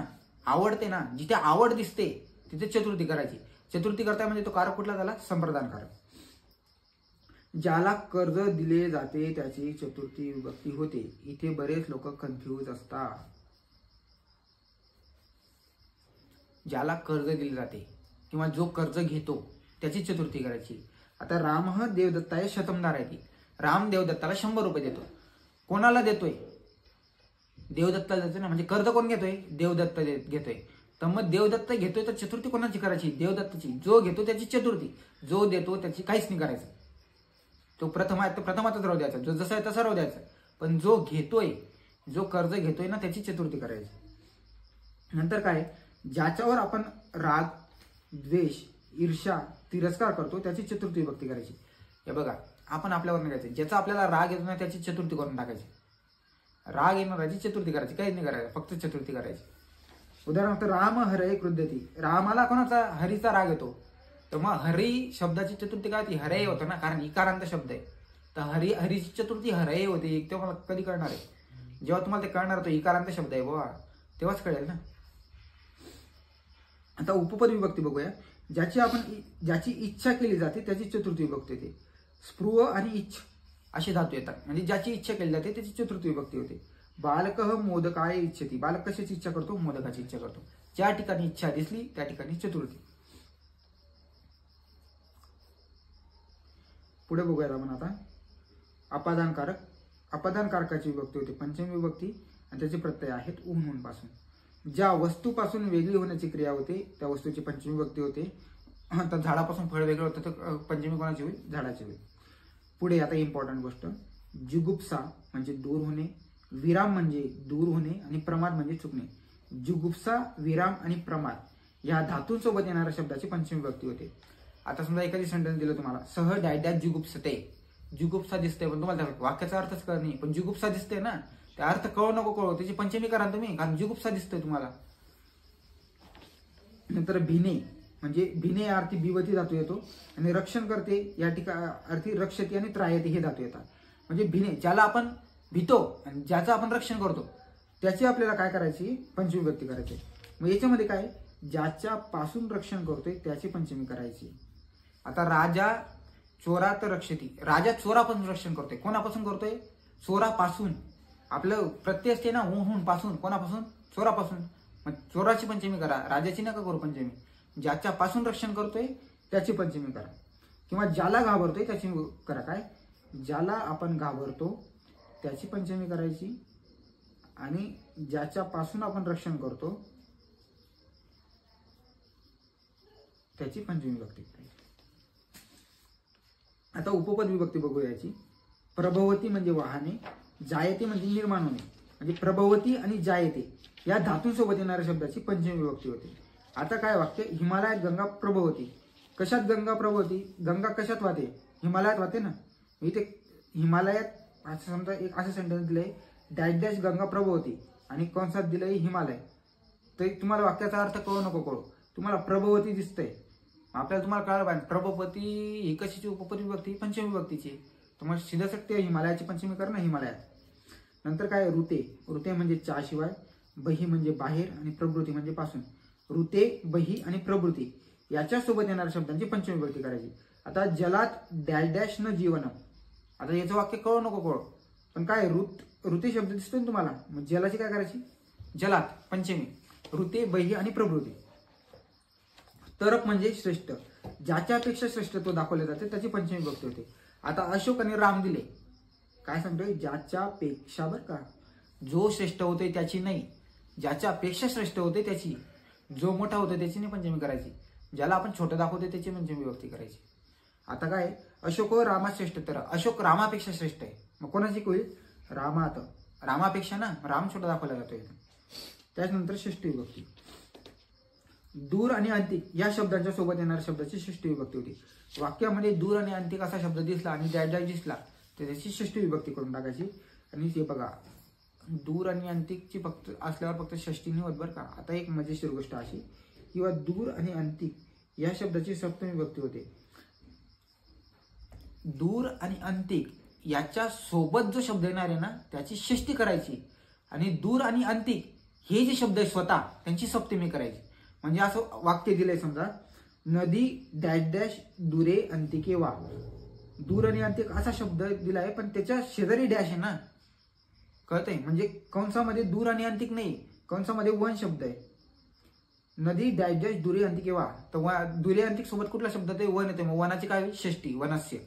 Speaker 1: आवडते ना, जिथे आवड दिसते तिथे चतुर्थी करायची. चतुर्थी करताय म्हणजे तो कारक कुठला झाला? संप्रदान कारक. ज्याला कर्ज दिले जाते त्याची चतुर्थी विभक्ती होते. इथे बरेच लोक कन्फ्यूज असतात. ज्याला कर्ज दिले जाते किंवा जो कर्ज घेतो त्याची चतुर्थी करायची. आता राम देवदत्ताय शतमदार आहे. राम देवदत्ताला 100 रुपये देतो. कोणाला देतोय? देवदत्ताला देतोय ना. म्हणजे कर्ज कोण घेतोय? देवदत्त घेतोय. तर मग देवदत्त घेतोय तर चतुर्थी कोणाची करायची? देवदत्ताची. जो घेतो त्याची चतुर्थी, जो देतो त्याची काहीच नाही करायचं. तो प्रथम आहे तर प्रथमातच राहू द्यायचा, जो जसा आहे तसा राहू द्यायचा. पण जो घेतोय, जो कर्ज घेतोय ना त्याची चतुर्थी करायची. नंतर काय? ज्याच्यावर आपण राग, द्वेष, ईर्ष्या, तिरस्कार करतो त्याची चतुर्थी विभक्ती करायची. हे बघा, आपण आपल्यावर नाही घ्यायचं. ज्याचा आपल्याला राग येतो ना त्याची चतुर्थी करून टाकायची. राग येणाऱ्याची चतुर्थी करायची, काहीच नाही करायचं, फक्त चतुर्थी करायची. उदाहरणार्थ राम हरे क्रुद्धती. रामाला कोणाचा? हरीचा राग येतो. तर मग हरी शब्दाची चतुर्थी काय होती? हरय होतं ना, कारण इकारांत शब्द आहे. तर हरीची चतुर्थी हरय होते. तेव्हा मला कधी कळणार आहे? जेव्हा तुम्हाला ते कळणार तो इकारांत शब्द आहे बाबा तेव्हाच कळेल ना. आता उपपद विभक्ती बघूया. ज्याची इच्छा केली जाते त्याची चतुर्थी विभक्ती होते. स्पृह आणि इच्छ असे धातू येतात. म्हणजे ज्याची इच्छा केली जाते त्याची चतुर्थी विभक्ती होते. बालक मोदकाय इच्छती. बालक कशाची इच्छा करतो? मोदकाची इच्छा करतो. ज्या ठिकाणी इच्छा दिसली त्या ठिकाणी चतुर्थी. पुढे बघूयात आपण आता अपादानकारक. अपादानकारकाची विभक्ती होते पंचमी विभक्ती आणि त्याचे प्रत्यय आहेत ऊन ऊन पासून. ज्या वस्तूपासून वेगळी होण्याची क्रिया होते त्या वस्तूची पंचमी विभक्ती होते. तर झाडापासून फळ वेगळं होतं तर पंचमी कोणाची होईल? झाडाची होईल. पुढे आता इम्पॉर्टंट गोष्ट, जुगुप्सा म्हणजे दूर होणे, विराम म्हणजे दूर होणे आणि प्रमाद म्हणजे चुकणे. जुगुप्सा, विराम आणि प्रमाद या धातूंसोबत येणाऱ्या शब्दाची पंचमी विभक्ती होते. आता समजा एखादी सेंटेन्स दिलं तुम्हाला, सह डॅश जुगुप्सते, जुगुप्सा दिसते पण तुम्हाला वाक्याचा अर्थच कळत नाही, पण जुगुप्सा दिसते ना, त्या अर्थ कळू नको कळू, त्याची पंचमी करा तुम्ही, कारण जुगुप्सा दिसतोय तुम्हाला. नंतर भिने म्हणजे भिने या अर्थी बिवती धातू येतो आणि रक्षण करते या ठिकाणी अर्थी रक्षती आणि त्रायती हे धातू येतात. म्हणजे भिने ज्याला आपण भितो आणि ज्याचं आपण रक्षण करतो त्याची आपल्याला काय करायची? पंचमी विभक्ती करायची. मग याच्यामध्ये काय, ज्याच्या पासून रक्षण करतोय त्याची पंचमी करायची. आता राजा चोरात रक्षती, राजा चोरापासून रक्षण करतोय. कोणापासून करतोय? चोरापासून. आपलं प्रत्यय असते ना, हून पासून, कोणापासून? चोरापासून. मग चोराची पंचमी करा, राजाची नका करू पंचमी. ज्याच्या पासून रक्षण करतोय त्याची पंचमी करा. किंवा ज्याला घाबरतोय त्याची करा. काय, ज्याला आपण घाबरतो त्याची पंचमी करायची आणि ज्याच्या पासून आपण रक्षण करतो त्याची पंचमी विभक्ती करायची. आता उपपद विभक्ती बघूया याची. प्रभवती म्हणजे वाहने, जायते म्हणजे निर्माण होणे. म्हणजे प्रभवती आणि जायते या धातूंसोबत येणाऱ्या शब्दाची पंचमी विभक्ती होते. आता काय वाक्य, हिमालयात गंगा प्रभवती. कशात गंगा प्रभवती? गंगा कशात वाहते? हिमालयात वाहते ना. इथे हिमालयात असं समजा एक असं सेंटेन्स दिलंय, डॅश डॅश गंगा प्रभवती आणि कंसात दिलंय हिमालय. तर तुम्हाला वाक्याचा अर्थ कळू नको कळू, तुम्हाला प्रभवती दिसतंय, आपल्याला तुम्हाला कळायला पाहिजे प्रभवती ही कशाची उपपद विभक्ती? पंचमी विभक्तीची. तुम्हाला सीधा सकते हिमालयाची पंचमी कर ना, हिमालयात. नंतर काय, ऋते. ऋते म्हणजे चा शिवाय, बही म्हणजे बाहेर आणि प्रवृत्ती म्हणजे पासून. ऋते, बही आणि प्रवृत्ती याच्यासोबत येणाऱ्या शब्दांची पंचमी विभक्ती करायची. आता जलात डॅश डॅश न जीवन. आता याचं वाक्य कळू नको कळू, पण काय ऋते शब्द दिसतोय ना तुम्हाला, मग जलाची काय करायची? जलात पंचमी. ऋते, बही आणि प्रवृत्ती. तरप म्हणजे श्रेष्ठ, ज्याच्यापेक्षा श्रेष्ठत्व दाखवले जाते त्याची पंचमी विभक्ती होते. आता अशोक आणि राम दिले, काय सांगतोय? ज्याच्यापेक्षा, बरं का, जो श्रेष्ठ होते त्याची नाही, ज्याच्यापेक्षा श्रेष्ठ होते त्याची. जो मोठा होतो त्याची नाही पंचमी करायची, ज्याला आपण छोटं दाखवतो त्याची पंचमी विभक्ती करायची. आता काय, अशोक व रामा श्रेष्ठ. तर अशोक रामापेक्षा श्रेष्ठ आहे, मग कोणाची होईल? रामात. रामापेक्षा ना, राम छोटा दाखवला जातोय. त्याच्यानंतर षष्ठी विभक्ती. दूर आणि अंतिक या शब्दांच्या सोबत येणाऱ्या शब्दाची षष्ठी विभक्ती होती. वाक्यामध्ये दूर आणि अंतिक असा शब्द दिसला आणि डॅश डॅश दिसला तर त्याची षष्ठी विभक्ती करून टाकायची. आणि ते बघा, दूर आणि अंतिकची फक्त असल्यावर फक्त षष्ठी नाही होत बरं का. आता एक मजेशीर गोष्ट अशी, किंवा दूर आणि अंतिक या शब्दाची सप्तमी विभक्ती होते. दूर आणि अंतिक याच्या सोबत जो शब्द येणार आहे ना त्याची षष्ठी करायची, आणि दूर आणि अंतिक हे जे शब्द आहे स्वतः त्यांची सप्तमी करायची. म्हणजे असं वाक्य दिलंय समजा, नदी डॅश डॅश दुरे अंतिके वा. दूर आणि अंतिक असा शब्द दिलाय पण त्याच्या शेजारी डॅश आहे ना, कळतंय? म्हणजे कंसामध्ये दूर आणि अंतिक नाही, कंसामध्ये वन शब्द आहे. नदी डॅश डॅश दुरे अंतिके वा, तर दुरे अंतिक सोबत कुठला शब्द ते? वन येते, मग वनाची काय? षष्ठी, वनस्य.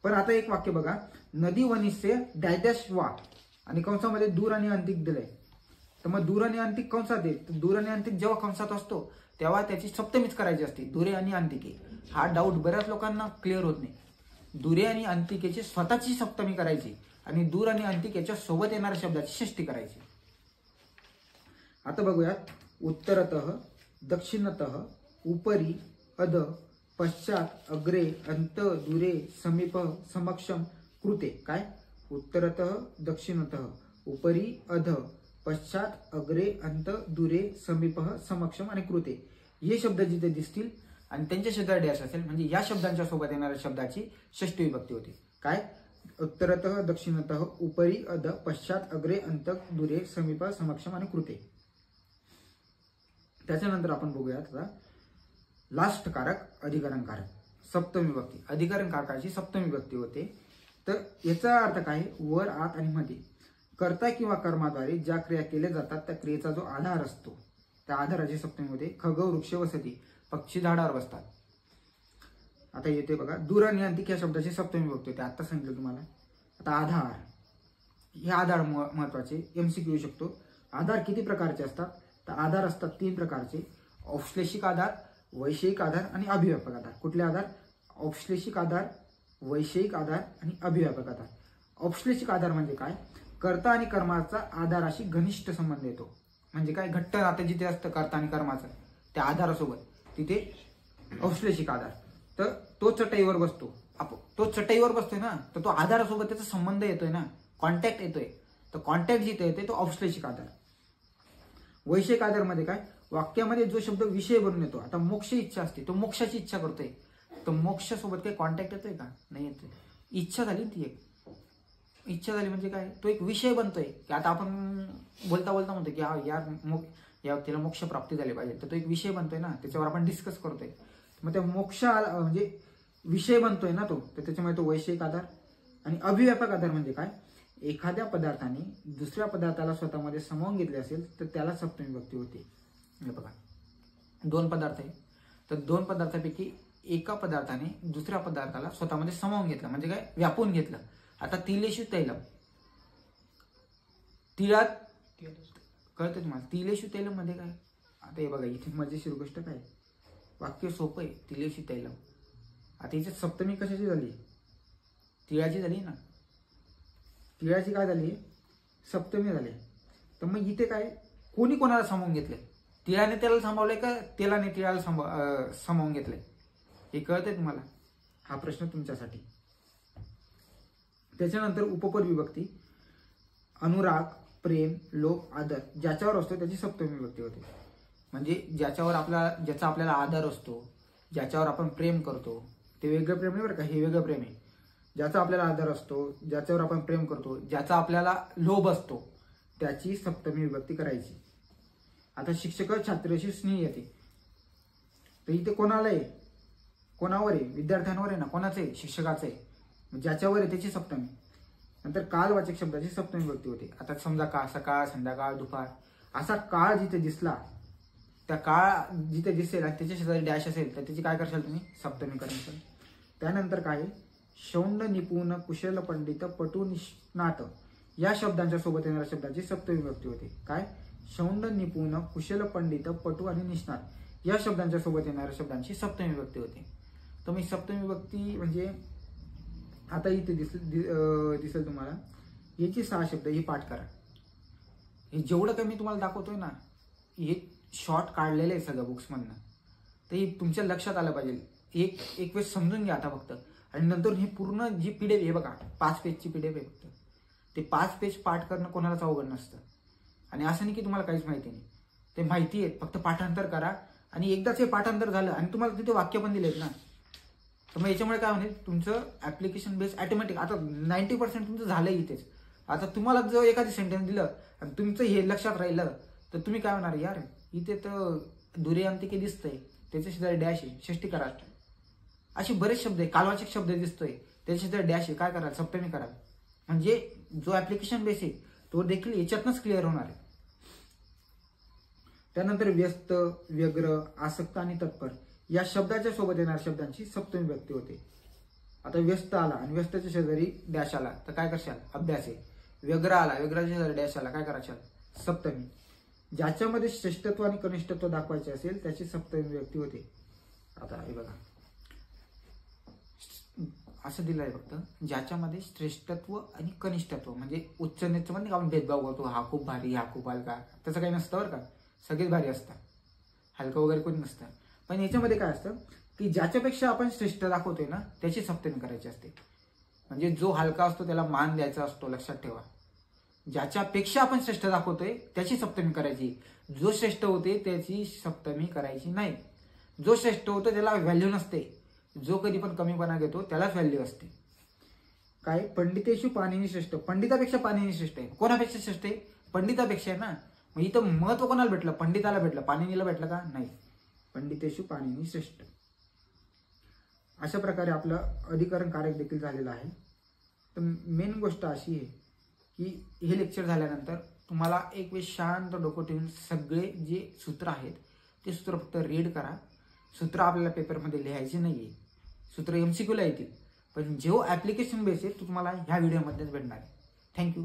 Speaker 1: पण आता एक वाक्य बघा, नदी वनिस्य डॅश डॅश वा आणि कंसामध्ये दूर आणि अंतिक दिलंय, तर मग दूर आणि अंतिक कंसात आहे. दूर आणि अंतिक जेव्हा कंसात असतो तेव्हा त्याची सप्तमीच करायची असते, दुरे आणि अंतिके. हा डाऊट बऱ्याच लोकांना क्लिअर होत नाही. दुरे आणि अंतिकेची स्वतःची सप्तमी करायची आणि दूर आणि अंतिक याच्या सोबत येणाऱ्या शब्दाची षष्ठी करायची. आता बघूयात, उत्तरतः, दक्षिणतः, उपरी, अध, पश्चात, अग्रे, अंत, दुरे, समीप, समक्षम, कृते. काय? उत्तरतः, दक्षिणतः, उपरी, अध, पश्चात, अग्रे, अंत, दुरे, समीप, समक्षम आणि कृते हे शब्द जिथे दिसतील आणि त्यांच्या शेजारी डॅश असेल म्हणजे या शब्दांच्या सोबत येणाऱ्या शब्दाची षष्ठी विभक्ती होती. काय? उत्तरतः, दक्षिणतः, उपरी, अध, पश्चात, अग्रे, अंत, दुरे, समीप, समक्षम आणि कृते. त्याच्यानंतर आपण बघूयात आता लास्ट कारक, अधिकरण कारक, सप्तमी विभक्ती. अधिकरण कारकाची सप्तमी विभक्ती होते. तर याचा अर्थ काय? वर, आत आणि मध्ये. कर्ता किंवा कर्माद्वारे ज्या क्रिया केल्या जातात त्या क्रियेचा जो आधार असतो त्या आधाराची सप्तमी होते. खग, वृक्ष, वसती, पक्षी झाडावर बसतात. आता येते बघा, दूर आणि अंतिक या शब्दाची सप्तमी विभक्ती होते, आता सांगितलं तुम्हाला. आता आधार, हे आधार महत्वाचे, MCQ येऊ शकतो. आधार किती प्रकारचे असतात? तर आधार असतात 3 प्रकारचे: औश्लेषिक आधार, वैषयिक आधार आणि अभिव्यापक आधार. कुठले आधार? औश्लेषिक आधार, वैषयिक आधार आणि अभिव्यापक आधार. औश्लेषिक आधार म्हणजे काय? कर्ता आणि कर्माचा आधाराशी घनिष्ठ संबंध येतो. म्हणजे काय? घट्ट नातं जिथे असतं कर्ता आणि कर्माचं त्या आधारासोबत तिथे औश्लेषिक आधार. तर तो चटईवर बसतो, तो चटईवर बसतोय ना, तर तो आधारासोबत त्याचा संबंध येतोय ना, कॉन्टॅक्ट येतोय. तर कॉन्टॅक्ट जिथे येतोय तो औश्लेषिक आधार. वैषयिक आधार मध्ये काय? वाक्यामध्ये जो शब्द विषय बनून येतो. आता मोक्ष इच्छा असते, तो मोक्षाची इच्छा करतोय, तर मोक्षासोबत काही कॉन्टॅक्ट येतोय का? नाही येतोय. इच्छा झाली ती एक इच्छा झाली म्हणजे काय? तो एक विषय बनतोय की आता आपण बोलता बोलता म्हणतो की या व्यक्तीला मोक्ष प्राप्ती झाली पाहिजे, तर तो एक विषय बनतोय ना, त्याच्यावर आपण डिस्कस करतोय. मग त्या मोक्ष म्हणजे विषय बनतोय ना तो, तर त्याच्यामुळे तो वैषयिक आधार. आणि अभिव्यापक आधार म्हणजे काय? एखाद्या पदार्थाने दुसऱ्या पदार्थाला स्वतःमध्ये सामावून घेतले असेल तर त्याला सप्तमी विभक्ती होते. हे बघा, 2 पदार्थ आहे, तर 2 पदार्थापैकी एका पदार्थाने दुसऱ्या पदार्थाला स्वतःमध्ये सामावून घेतलं म्हणजे काय? व्यापून घेतलं. आता तिलेषु तैलम, तिळात कळतं तुम्हाला? तिलेषु तैलम मध्ये काय? आता हे बघा, इथे मजेशीर गोष्ट काय? वाक्य सोपं आहे. तिलेषु तैलम. आता इथे सप्तमी कशाची झाली? तिळाची झाली ना. तिळाची काय झाली? सप्तमी झाली. तर मग इथे काय? कोणी कोणाला सामावून घेतलंय? तिळाने त्याला सांभाळलंय का तेलाने तिळाला सामावून घेतलंय? हे कळतंय तुम्हाला? हा प्रश्न तुमच्यासाठी. त्याच्यानंतर उपपद विभक्ती. अनुराग, प्रेम, लोभ, आदर ज्याच्यावर असतो त्याची सप्तमी विभक्ती होते. म्हणजे ज्याचा आपल्याला आदर असतो, ज्याच्यावर आपण प्रेम करतो, ते वेगळं प्रेम नाही बरं का, हे वेगळं प्रेम आहे. ज्याचा आपल्याला आदर असतो, ज्याच्यावर आपण प्रेम करतो, ज्याचा आपल्याला लोभ असतो, त्याची सप्तमी विभक्ती करायची. आता शिक्षक छात्रशी स्नेह येते, तर इथे कोणाला आहे? कोणावर आहे? विद्यार्थ्यांवर आहे ना. कोणाचं आहे? शिक्षकाचं आहे. ज्याच्यावर आहे त्याची सप्तमी. नंतर कालवाचक शब्दाची सप्तमी विभक्ती होते. आता समजा का सकाळ, संध्याकाळ, दुपार असा काळ जिथे दिसला, त्या काळ जिथे दिसेल आणि त्याच्या शेजारी डॅश असेल तर त्याची काय करशाल तुम्ही? सप्तमी करशाल. त्यानंतर काय? शौंड, निपुण, कुशल, पंडित, पटू, निष्णात या शब्दांच्या सोबत येणाऱ्या शब्दाची सप्तमी विभक्ती होते. काय? शौंड, निपुण, कुशल, पंडित, पटू आणि निष्णात या शब्दांच्या सोबत येणाऱ्या शब्दांची सप्तमी विभक्ती होते. तर मी सप्तमी विभक्ती म्हणजे आता इथे दिसेल तुम्हाला, याची 6 शब्द ही पाठ करा. हे जेवढं काही मी तुम्हाला दाखवतोय ना, हे शॉर्ट काढलेले आहे सगळं बुक्समधनं, तर हे तुमच्या लक्षात आलं पाहिजे. एक वेळ समजून घ्या आता फक्त, आणि नंतर ही पूर्ण जी पीडीएफ आहे बघा, 5 पेजची पीडीएफ आहे फक्त. ते 5 पेज पाठ करणं कोणालाच अवघड नसतं. आणि असं नाही की तुम्हाला काहीच माहिती नाही, ते माहिती आहे, फक्त पाठांतर करा. आणि एकदाच हे पाठांतर झालं आणि तुम्हाला तिथे वाक्य पण दिलेत ना, तर मग याच्यामुळे काय होईल? तुमचं ऍप्लिकेशन बेस ऑटोमॅटिक आता 90% तुमचं झालंय इथेच. आता तुम्हाला जर एखादी सेंटेन्स दिलं आणि तुमचं हे लक्षात राहिलं तर तुम्ही काय होणार? यार इथे तर दुर्यांतिके दिसतंय, त्याच्या शेजारी डॅश आहे, षष्टी करा. असे बरेच शब्द आहे. कालवाचक शब्द दिसतोय, त्याच्या शेजारी डॅश आहे, काय कराल? सप्तमी कराल. म्हणजे जो ऍप्लिकेशन बेस आहे तो देखील याच्यातनंच क्लिअर होणार आहे. त्यानंतर व्यस्त, व्यग्र, आसक्त आणि तत्पर या शब्दाच्या सोबत येणाऱ्या शब्दांची सप्तमी विभक्ती होते. आता व्यस्त आला आणि व्यस्तच्या शेजारी डॅश आला तर काय करशाल? अभ्यास आहे. व्यग्र आला, व्यग्राच्या शेजारी डॅश आला, काय करायचं? सप्तमी. ज्याच्यामध्ये श्रेष्ठत्व आणि कनिष्ठत्व दाखवायचे असेल त्याची सप्तमी विभक्ती होते. आता हे बघा, असं दिलंय फक्त, ज्याच्यामध्ये श्रेष्ठत्व आणि कनिष्ठत्व म्हणजे उच्च नीच मध्ये आपण भेदभाव करतो, हा खूप भारी, हा खूप हलका, तसं काही नसतं बरं का. सगळेच भारी असतात, हलकं वगैरे कोणी नसतं. पण याच्यामध्ये काय असतं की ज्याच्यापेक्षा आपण श्रेष्ठ दाखवतोय ना त्याची सप्तमी करायची असते. म्हणजे जो हलका असतो त्याला मान द्यायचा असतो, लक्षात ठेवा. ज्याच्यापेक्षा आपण श्रेष्ठ दाखवतोय त्याची सप्तमी करायची. जो श्रेष्ठ होते त्याची सप्तमी करायची नाही. जो श्रेष्ठ होतो त्याला व्हॅल्यू नसते, जो कधी पण कमीपणा घेतो त्यालाच व्हॅल्यू असते. काय? पंडितेशु पाणिनी श्रेष्ठ. पंडितापेक्षा पाणिनी श्रेष्ठ आहे. कोणापेक्षा श्रेष्ठ आहे? पंडितापेक्षा आहे ना. मग इथं महत्व कोणाला भेटलं? पंडिताला भेटलं. पाणिनीला भेटलं का? नाही. पंडितेशु पाणिनी श्रेष्ठ. अशा प्रकारे आपलं अधिकरण कार्य देखील झालेलं आहे. तर मेन गोष्ट अशी आहे की हे लेक्चर झाल्यानंतर तुम्हाला एक वेळ शांत डोकं ठेवून सगळे जे सूत्र आहेत ते सूत्र फक्त रीड करा. सूत्र आपल्याला पेपरमध्ये लिहायचे नाहीये, सूत्र MCQ ला येतील, पण जो ऍप्लिकेशन बेस आहे तो तुम्हाला ह्या व्हिडिओमध्येच भेटणार आहे. थँक्यू.